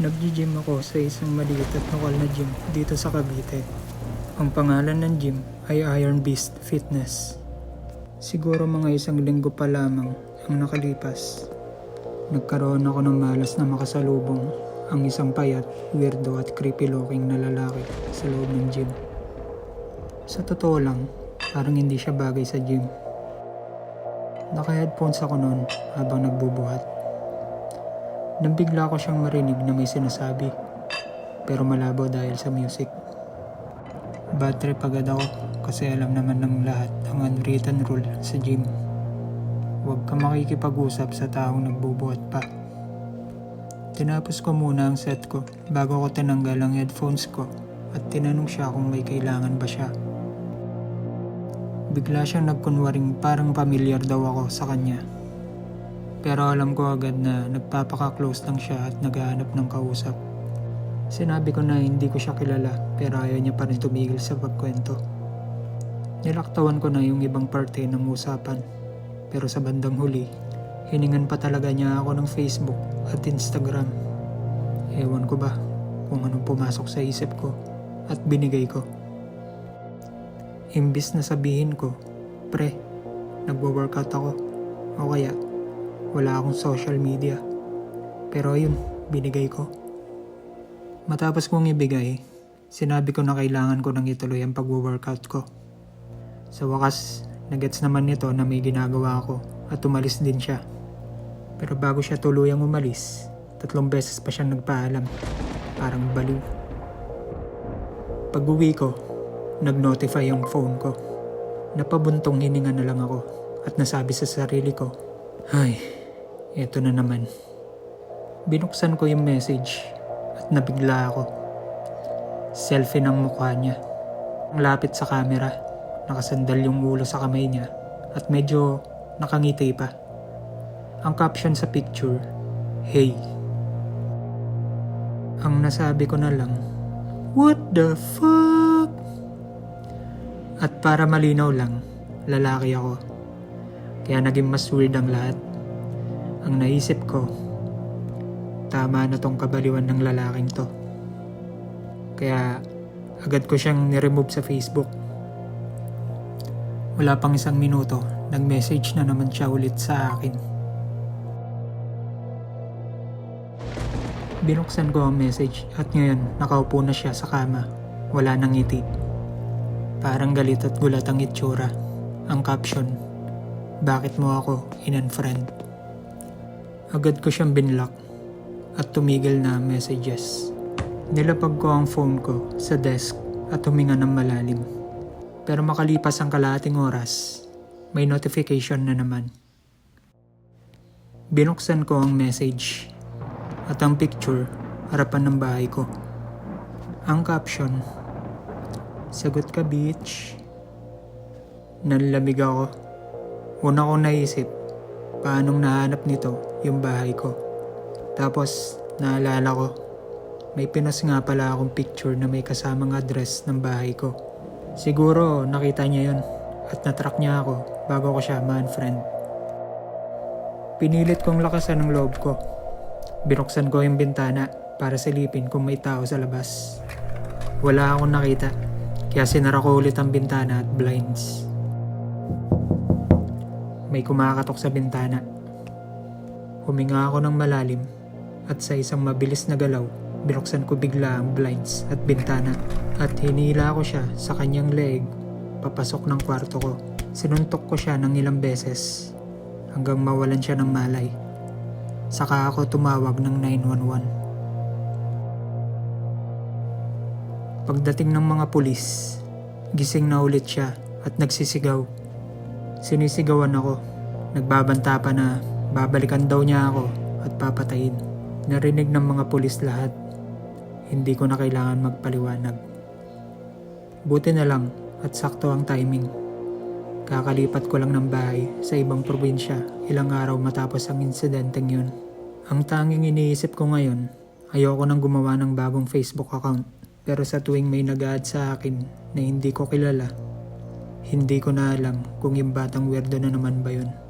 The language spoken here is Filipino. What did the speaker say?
Nag-gym ako sa isang maliit at lokal na gym dito sa Cavite. Ang pangalan ng gym ay Iron Beast Fitness. Siguro mga isang linggo pa lamang ang nakalipas. Nagkaroon ako ng malas na makasalubong ang isang payat, weirdo at creepy looking na lalaki sa loob ng gym. Sa totoo lang, parang hindi siya bagay sa gym. Naka-headphones ako noon habang nagbubuhat. Nang bigla ko siyang marinig na may sinasabi, pero malabo dahil sa music. Bad trip agad ako kasi alam naman ng lahat ang unwritten rule sa gym. Huwag ka makikipag-usap sa taong nagbubuhat pa. Tinapos ko muna ang set ko bago ko tinanggal ang headphones ko at tinanong siya kung may kailangan ba siya. Bigla siyang nagkunwaring parang pamilyar daw ako sa kanya. Pero alam ko agad na nagpapaka-close lang siya at naghahanap ng kausap. Sinabi ko na hindi ko siya kilala pero ayaw niya pa rin tumigil sa pagkwento. Nilaktawan ko na yung ibang parte ng usapan. Pero sa bandang huli, hiningan pa talaga niya ako ng Facebook at Instagram. Ewan ko ba kung anong pumasok sa isip ko at binigay ko. Imbis na sabihin ko, pre, nagwo-workout ako o kaya wala akong social media. Pero ayun, binigay ko. Matapos kong ibigay, sinabi ko na kailangan ko nang ituloy ang pagwo-workout ko. Sa wakas, nagets naman nito na may ginagawa ako at umalis din siya. Pero bago siya tuluyang umalis, 3 beses pa siyang nagpaalam. Parang baliw. Pag-uwi ko, nag-notify yung phone ko. Napabuntong hininga na lang ako at nasabi sa sarili ko, ay, eto na naman. Binuksan ko yung message at nabigla ako. Selfie ng mukha niya. Ang lapit sa camera, nakasandal yung ulo sa kamay niya at medyo nakangiti pa. Ang caption sa picture, hey. Ang nasabi ko na lang, what the fuck? At para malinaw lang, lalaki ako. Kaya naging mas weird ang lahat. Ang naisip ko, tama na tong kabaliwan ng lalaking to. Kaya agad ko siyang niremove sa Facebook. Wala pang 1 minuto, nag-message na naman siya ulit sa akin. Binuksan ko ang message at ngayon nakaupo na siya sa kama. Wala nang ngiti. Parang galit at gulat ang itsura. Ang caption, bakit mo ako in-unfriend? Agad ko siyang binlock at tumigil na ang messages. Nilapag ko ang phone ko sa desk at huminga ng malalim. Pero makalipas ang kalahating oras, may notification na naman. Binuksan ko ang message at ang picture harapan ng bahay ko. Ang caption, sagot ka bitch. Nanlamig ako. Una kong naisip, paanong nahanap nito yung bahay ko. Tapos naalala ko, may pinas nga pala akong picture na may kasamang address ng bahay ko. Siguro nakita niya yun at natrack niya ako bago ko siya ma-unfriend. Pinilit kong lakasan ng loob ko. Binuksan ko yung bintana para silipin kung may tao sa labas. Wala akong nakita, kaya sinara ko ulit ang bintana at blinds. May kumakatok sa bintana. Huminga ako ng malalim at sa isang mabilis na galaw, binuksan ko bigla ang blinds at bintana at hinila ko siya sa kanyang leeg papasok ng kwarto ko. Sinuntok ko siya ng ilang beses hanggang mawalan siya ng malay. Saka ako tumawag ng 911. Pagdating ng mga pulis, gising na ulit siya at nagsisigaw. Sinisigawan ako. Nagbabanta pa na babalikan daw niya ako at papatayin. Narinig ng mga pulis lahat. Hindi ko na kailangan magpaliwanag. Buti na lang at sakto ang timing. Kakalipat ko lang ng bahay sa ibang probinsya ilang araw matapos ang insidenteng yun. Ang tanging iniisip ko ngayon, ayoko nang gumawa ng bagong Facebook account. Pero sa tuwing may nag-add sa akin na hindi ko kilala, hindi ko na alam kung yung batang weirdo na naman ba yun.